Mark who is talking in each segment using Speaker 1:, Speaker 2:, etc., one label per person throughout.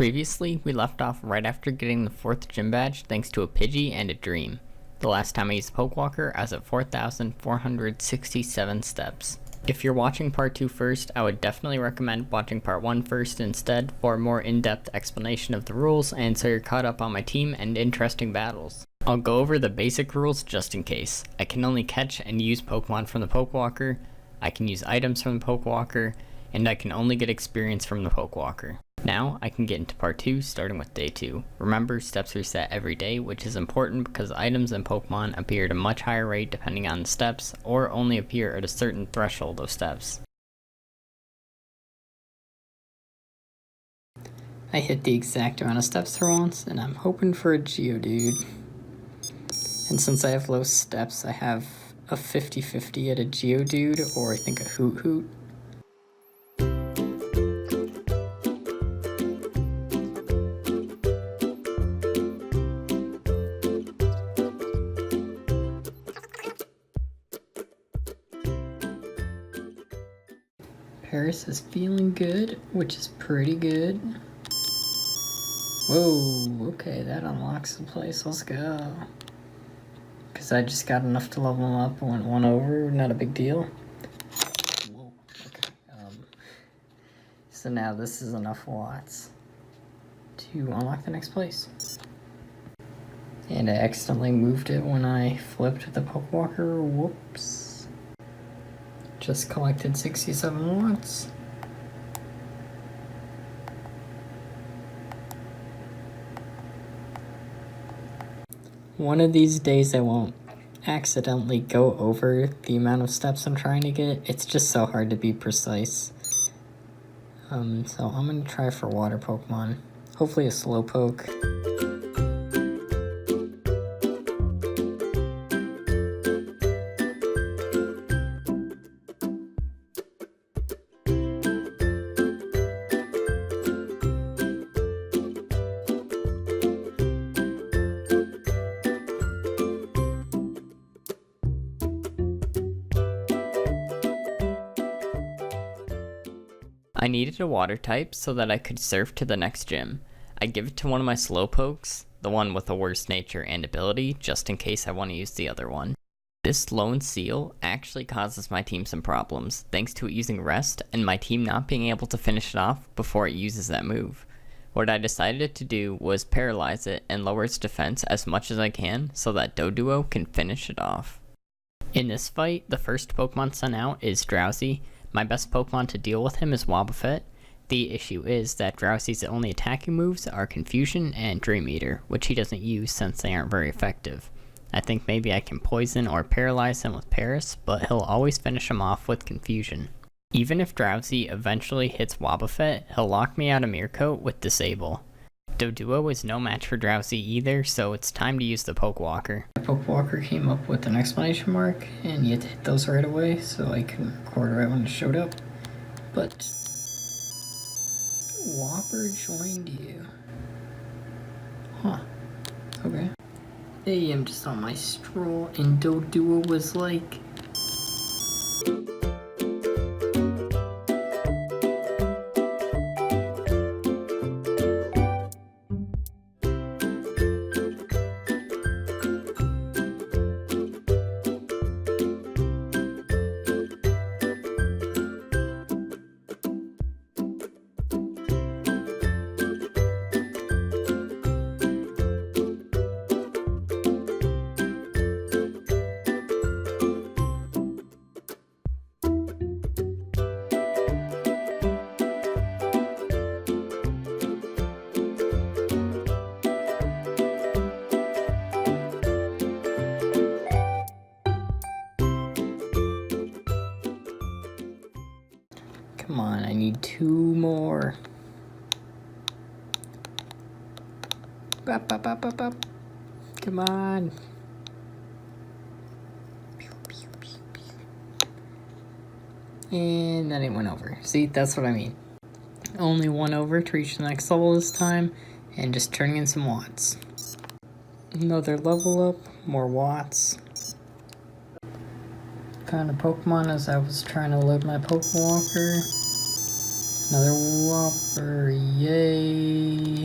Speaker 1: Previously, we left off right after getting the 4th gym badge thanks to a Pidgey and a Dream. The last time I used Pokewalker, I was at 4,467 steps. If you're watching part 2 first, I would definitely recommend watching part 1 first instead for a more in-depth explanation of the rules and so you're caught up on my team and interesting battles. I'll go over the basic rules just in case. I can only catch and use Pokemon from the Pokewalker, I can use items from the Pokewalker, and I can only get experience from the Pokewalker. Now, I can get into part 2, starting with day 2. Remember, steps reset every day, which is important because items and Pokemon appear at a much higher rate depending on the steps, or only appear at a certain threshold of steps. I hit the exact amount of steps for once, and I'm hoping for a Geodude. And since I have low steps, I have a 50-50 at a Geodude, or I think a Hoot Hoot. Pryce is feeling good, which is pretty good. Whoa, okay, that unlocks the place. Let's go. Because I just got enough to level him up and went 1 over, not a big deal. Whoa, okay. So now this is enough watts to unlock the next place. And I accidentally moved it when I flipped the Pokewalker. Whoops. Just collected 67 watts. One of these days I won't accidentally go over the amount of steps I'm trying to get. It's just so hard to be precise. So I'm gonna try for water Pokemon. Hopefully a Slowpoke. I needed a water type so that I could surf to the next gym. I give it to one of my Slowpokes, the one with the worst nature and ability, just in case I want to use the other one. This lone seal actually causes my team some problems, thanks to it using rest and my team not being able to finish it off before it uses that move. What I decided to do was paralyze it and lower its defense as much as I can so that Doduo can finish it off. In this fight, the first Pokemon sent out is Drowsy. My best Pokemon to deal with him is Wobbuffet. The issue is that Drowsy's only attacking moves are Confusion and Dream Eater, which he doesn't use since they aren't very effective. I think maybe I can poison or paralyze him with Pryce, but he'll always finish him off with Confusion. Even if Drowsy eventually hits Wobbuffet, he'll lock me out of Mirror Coat with Disable. Doduo is no match for Drowsy either, so it's time to use the Pokewalker. The Pokewalker came up with an exclamation mark, and you had to hit those right away, so I couldn't record right when it showed up. But Whopper joined you. Huh. Okay. Hey, I'm just on my stroll, and Doduo was like... Come on, I need 2 more. Bop, bop, bop, bop, bop. Come on. And then it went over. See, that's what I mean. Only 1 over to reach the next level this time, and just turning in some watts. Another level up, more watts. Found a Pokemon as I was trying to load my Pokewalker. Another Whopper, yay!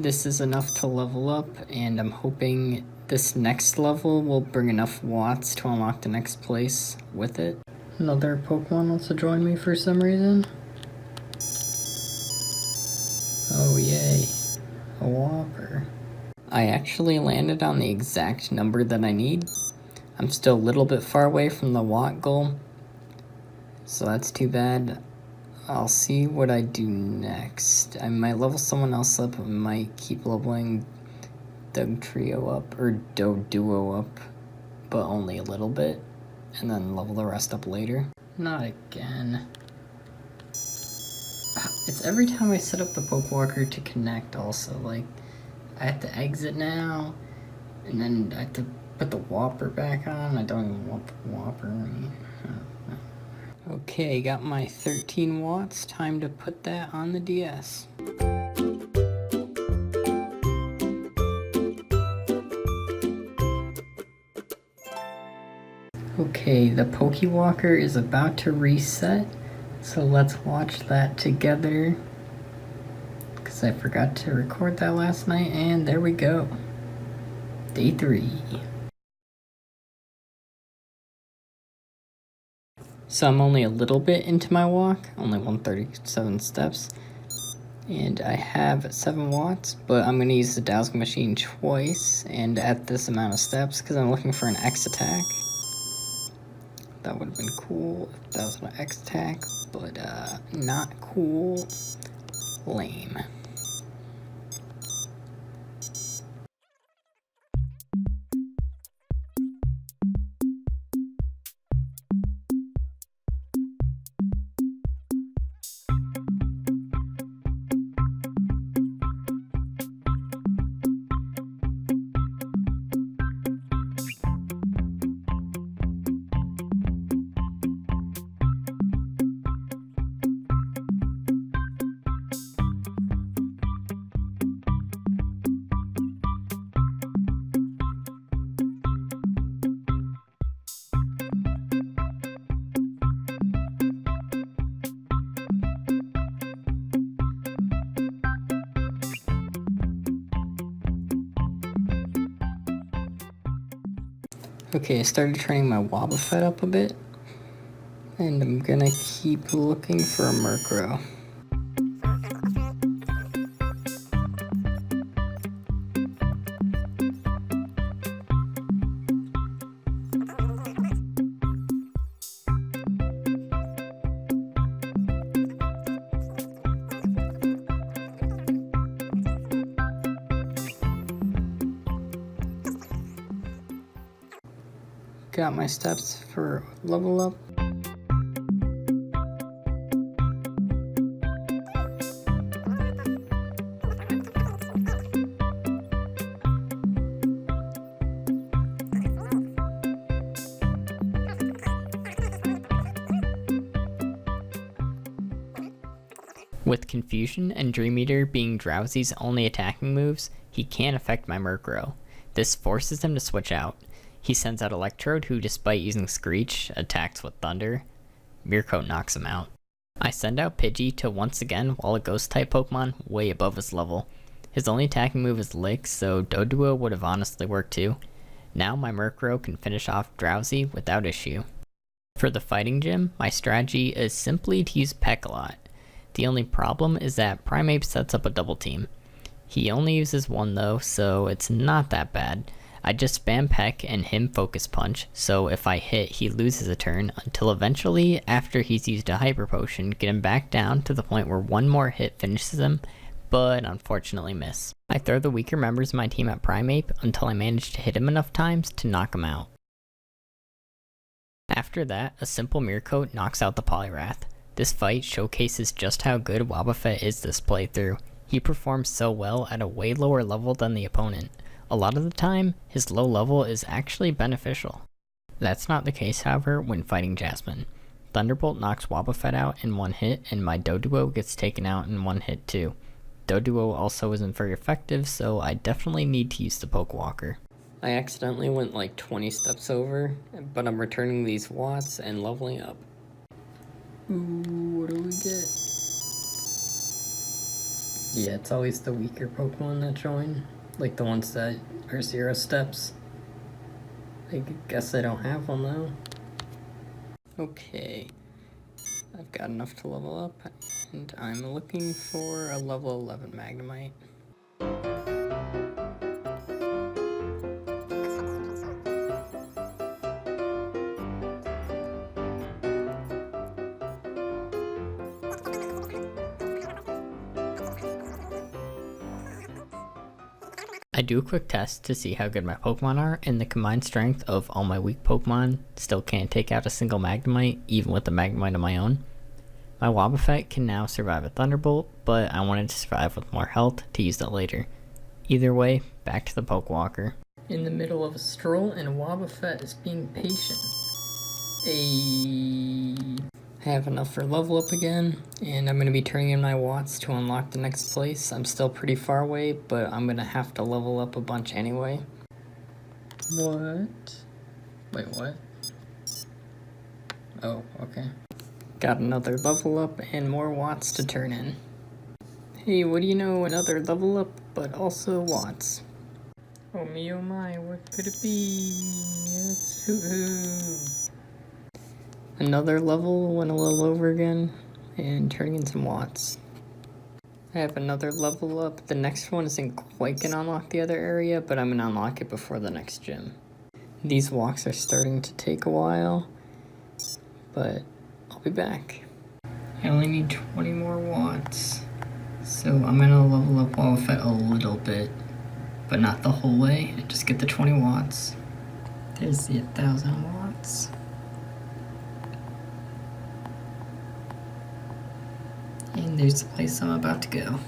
Speaker 1: This is enough to level up, and I'm hoping this next level will bring enough watts to unlock the next place with it. Another Pokemon wants to join me for some reason. Oh yay, a Whopper. I actually landed on the exact number that I need. I'm still a little bit far away from the watt goal, so that's too bad. I'll see what I do next. I might level someone else up. I might keep leveling Dugtrio up, or Doduo up, but only a little bit, and then level the rest up later. Not again. It's every time I set up the Pokewalker to connect also, like, I have to exit now, and then I have to put the Whopper back on. I don't even want the Whopper. Okay, got my 13 watts. Time to put that on the DS. Okay, the Pokewalker is about to reset, so let's watch that together. Because I forgot to record that last night, and there we go. Day 3. So I'm only a little bit into my walk, only 137 steps, and I have 7 watts, but I'm going to use the dowsing machine twice and at this amount of steps because I'm looking for an X attack. That would have been cool if that was an X attack, but not cool. Lame. Okay, I started training my Wobbuffet up a bit, and I'm gonna keep looking for a Murkrow. Got my steps for level up. With Confusion and Dream Eater being Drowsy's only attacking moves, he can't affect my Murkrow. This forces him to switch out. He sends out Electrode, who despite using Screech, attacks with Thunder. Murkrow knocks him out. I send out Pidgey to once again wall a Ghost-type Pokemon way above his level. His only attacking move is Lick, so Doduo would have honestly worked too. Now my Murkrow can finish off Drowsy without issue. For the fighting gym, my strategy is simply to use Peck a lot. The only problem is that Primeape sets up a double team. He only uses one though, so it's not that bad. I just spam Peck and him Focus Punch, so if I hit, he loses a turn, until eventually, after he's used a Hyper Potion, get him back down to the point where one more hit finishes him, but unfortunately miss. I throw the weaker members of my team at Primeape until I manage to hit him enough times to knock him out. After that, a simple Mirror Coat knocks out the Poliwrath. This fight showcases just how good Wobbuffet is this playthrough. He performs so well at a way lower level than the opponent. A lot of the time, his low level is actually beneficial. That's not the case, however, when fighting Jasmine. Thunderbolt knocks Wobbuffet out in one hit, and my Doduo gets taken out in one hit too. Doduo also isn't very effective, so I definitely need to use the Pokewalker. I accidentally went like 20 steps over, but I'm returning these watts and leveling up. Ooh, what do we get?
Speaker 2: Yeah, it's always the weaker Pokemon that join. Like the ones that are 0 steps. I guess I don't have one though. Okay. I've got enough to level up, and I'm looking for a level 11 Magnemite. I do a quick test to see how good my Pokemon are, and the combined strength of all my weak Pokemon still can't take out a single Magnemite, even with a Magnemite of my own. My Wobbuffet can now survive a Thunderbolt, but I wanted to survive with more health to use that later. Either way, back to the Pokewalker. In the middle of a stroll, and Wobbuffet is being patient. I have enough for level up again, and I'm going to be turning in my watts to unlock the next place. I'm still pretty far away, but I'm going to have to level up a bunch anyway. What? Wait, what? Oh, okay. Got another level up and more watts to turn in. Hey, what do you know? Another level up, but also watts. Oh me, oh my, what could it be? It's hoo-hoo. Another level, went a little over again, and turning in some watts. I have another level up. The next one isn't quite gonna unlock the other area, but I'm gonna unlock it before the next gym. These walks are starting to take a while, but I'll be back. I only need 20 more watts, so I'm gonna level up Wobbuffet a little bit, but not the whole way, and just get the 20 watts. There's the 1,000 watts. And there's the place I'm about to go.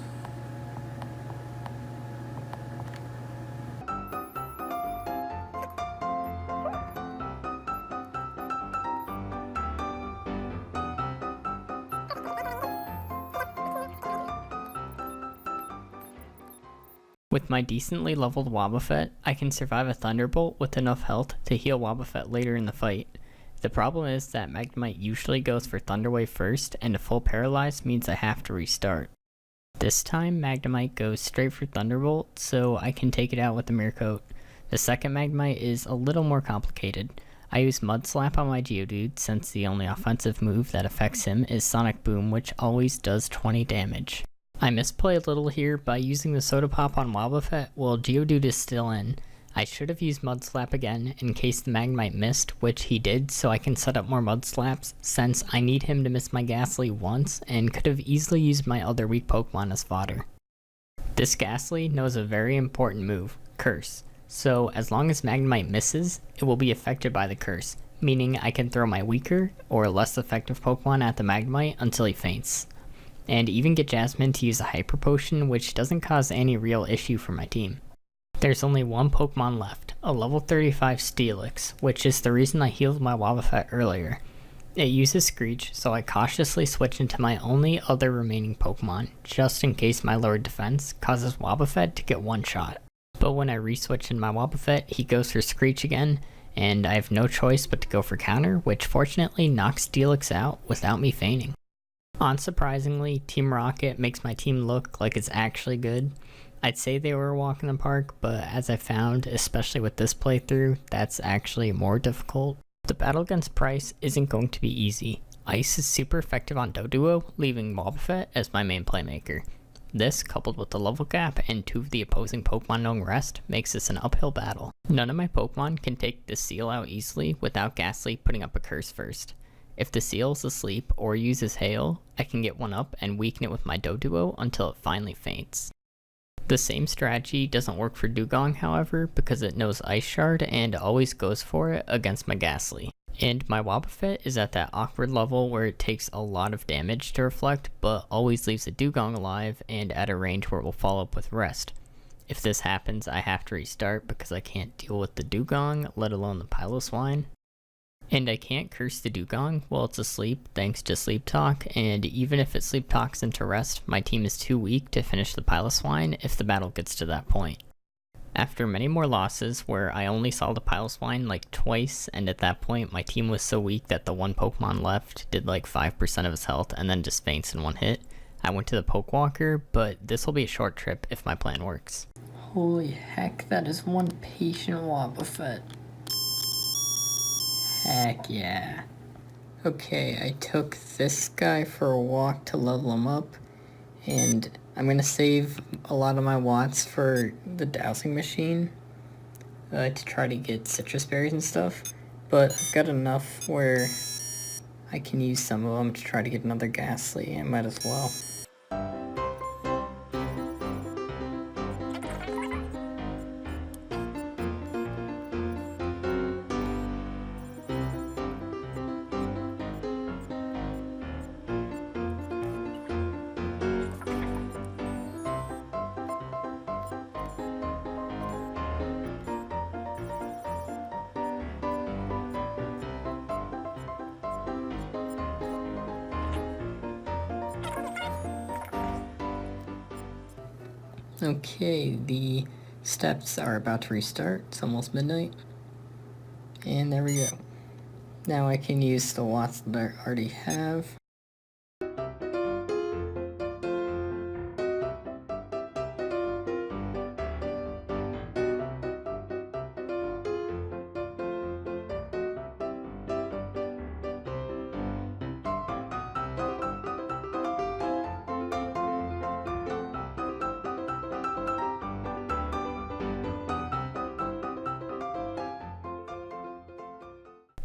Speaker 2: With my decently leveled Wobbuffet, I can survive a Thunderbolt with enough health to heal Wobbuffet later in the fight. The problem is that Magnemite usually goes for Thunder Wave first, and a full Paralyze means I have to restart. This time, Magnemite goes straight for Thunderbolt, so I can take it out with the Mirror Coat. The second Magnemite is a little more complicated. I use Mud Slap on my Geodude since the only offensive move that affects him is Sonic Boom, which always does 20 damage. I misplay a little here by using the Soda Pop on Wobbuffet while Geodude is still in. I should have used Mud Slap again in case the Magnemite missed, which he did, so I can set up more Mud Slaps since I need him to miss my Ghastly once and could have easily used my other weak Pokemon as fodder. This Ghastly knows a very important move, Curse, so as long as Magnemite misses, it will be affected by the Curse, meaning I can throw my weaker or less effective Pokemon at the Magnemite until he faints. And even get Jasmine to use a Hyper Potion, which doesn't cause any real issue for my team. There's only one Pokemon left, a level 35 Steelix, which is the reason I healed my Wobbuffet earlier. It uses Screech, so I cautiously switch into my only other remaining Pokemon, just in case my lowered defense causes Wobbuffet to get one shot. But when I re-switch in my Wobbuffet, he goes for Screech again, and I have no choice but to go for Counter, which fortunately knocks Steelix out without me fainting. Unsurprisingly, Team Rocket makes my team look like it's actually good. I'd say they were a walk in the park, but as I found, especially with this playthrough, that's actually more difficult. The battle against Pryce isn't going to be easy. Ice is super effective on Doduo, leaving Wobbuffet as my main playmaker. This, coupled with the level gap and 2 of the opposing Pokemon knowing rest, makes this an uphill battle. None of my Pokemon can take the Seal out easily without Ghastly putting up a curse first. If the Seal is asleep or uses Hail, I can get one up and weaken it with my Doduo until it finally faints. The same strategy doesn't work for Dugong, however, because it knows Ice Shard and always goes for it against my Ghastly. And my Wobbuffet is at that awkward level where it takes a lot of damage to reflect, but always leaves a Dugong alive and at a range where it will follow up with Rest. If this happens, I have to restart because I can't deal with the Dugong, let alone the Piloswine. And I can't curse the Dugong while it's asleep thanks to Sleep Talk, and even if it Sleep Talks into rest, my team is too weak to finish the Piloswine if the battle gets to that point. After many more losses where I only saw the Piloswine like twice, and at that point my team was so weak that the one Pokemon left did like 5% of his health and then just faints in one hit, I went to the Pokewalker, but this will be a short trip if my plan works.
Speaker 1: Holy heck, that is one patient Wobbuffet. Heck yeah. Okay, I took this guy for a walk to level him up, and I'm gonna save a lot of my watts for the dowsing machine to try to get citrus berries and stuff, but I've got enough where I can use some of them to try to get another ghastly. I might as well. Okay, the steps are about to restart. It's almost midnight. And there we go. Now I can use the watts that I already have.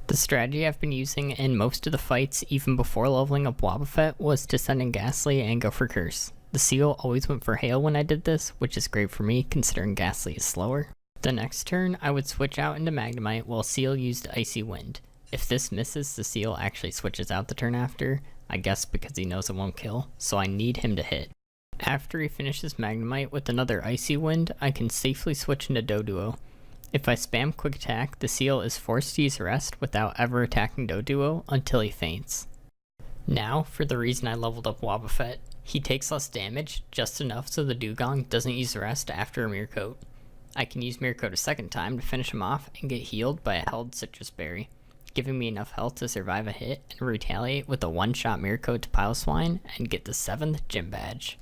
Speaker 2: The strategy I've been using in most of the fights, even before leveling up Wobbuffet, was to send in Ghastly and go for Curse. The Seal always went for Hail when I did this, which is great for me considering Ghastly is slower. The next turn, I would switch out into Magnemite while Seal used Icy Wind. If this misses, the Seal actually switches out the turn after, I guess because he knows it won't kill, so I need him to hit. After he finishes Magnemite with another Icy Wind, I can safely switch into Doduo. If I spam Quick Attack, the Seal is forced to use Rest without ever attacking Doduo until he faints. Now, for the reason I leveled up Wobbuffet. He takes less damage, just enough so the Dugong doesn't use Rest after a Mirror Coat. I can use Mirror Coat a second time to finish him off and get healed by a held Citrus Berry, giving me enough health to survive a hit and retaliate with a one-shot Mirror Coat to Piloswine and get the 7th Gym Badge.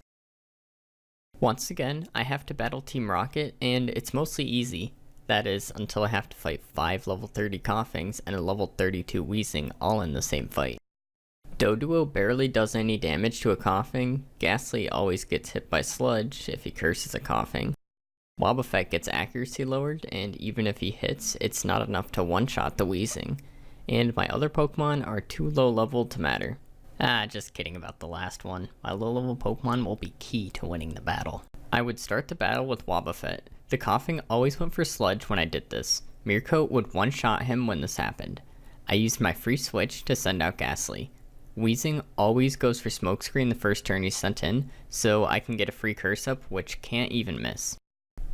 Speaker 2: Once again, I have to battle Team Rocket, and it's mostly easy. That is, until I have to fight 5 level 30 Coughings and a level 32 Wheezing all in the same fight. Doduo barely does any damage to a Coughing, Ghastly always gets hit by Sludge if he curses a Coughing. Wobbuffet gets accuracy lowered, and even if he hits, it's not enough to one-shot the Wheezing. And my other Pokemon are too low leveled to matter. Just kidding about the last one. My low level Pokemon will be key to winning the battle. I would start the battle with Wobbuffet. The Coughing always went for Sludge when I did this. Mirror Coat would one-shot him when this happened. I used my free switch to send out Ghastly. Wheezing always goes for Smokescreen the first turn he's sent in, so I can get a free Curse up which can't even miss.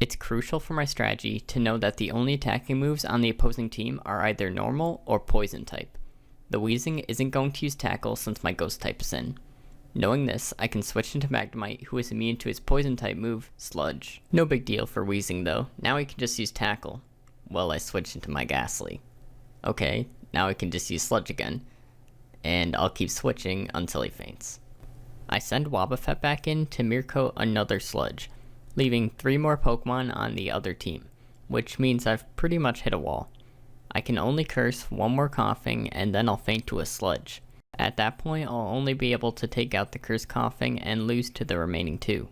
Speaker 2: It's crucial for my strategy to know that the only attacking moves on the opposing team are either normal or poison type. The Wheezing isn't going to use Tackle since my Ghost type is in. Knowing this, I can switch into Magnemite, who is immune to his poison type move, Sludge. No big deal for Wheezing though, now he can just use Tackle. Well, I switched into my Ghastly. Okay, now I can just use Sludge again. And I'll keep switching until he faints. I send Wobbuffet back in to Mirror Coat another Sludge, leaving 3 more Pokemon on the other team, which means I've pretty much hit a wall. I can only curse 1 more Coughing and then I'll faint to a Sludge. At that point, I'll only be able to take out the Curse Coughing and lose to the remaining 2.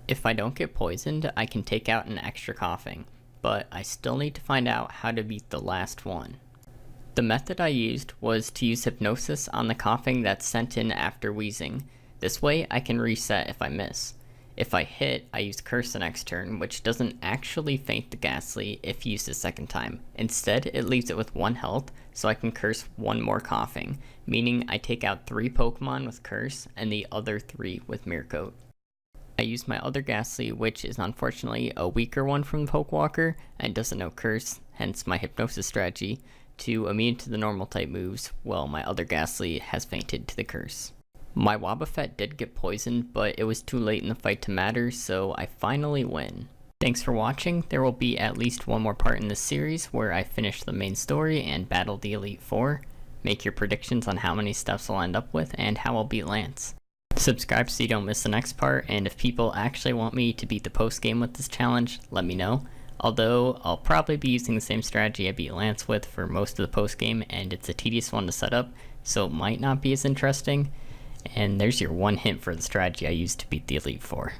Speaker 2: If I don't get poisoned, I can take out an extra Coughing, but I still need to find out how to beat the last one. The method I used was to use Hypnosis on the Coughing that's sent in after Wheezing. This way I can reset if I miss. If I hit, I use Curse the next turn, which doesn't actually faint the Ghastly if used a second time. Instead, it leaves it with 1 health, so I can curse 1 more Coughing, meaning I take out 3 Pokemon with Curse and the other 3 with Mirror Coat. I used my other Ghastly, which is unfortunately a weaker one from the Pokewalker and doesn't know Curse, hence my Hypnosis strategy, to immune to the normal type moves, while my other Ghastly has fainted to the Curse. My Wobbuffet did get poisoned, but it was too late in the fight to matter, so I finally win. Thanks for watching. There will be at least 1 more part in this series where I finish the main story and battle the Elite Four. Make your predictions on how many steps I'll end up with and how I'll beat Lance. Subscribe so you don't miss the next part, and if people actually want me to beat the post game with this challenge, let me know. Although, I'll probably be using the same strategy I beat Lance with for most of the post game, and it's a tedious one to set up, so it might not be as interesting. And there's your one hint for the strategy I used to beat the Elite Four.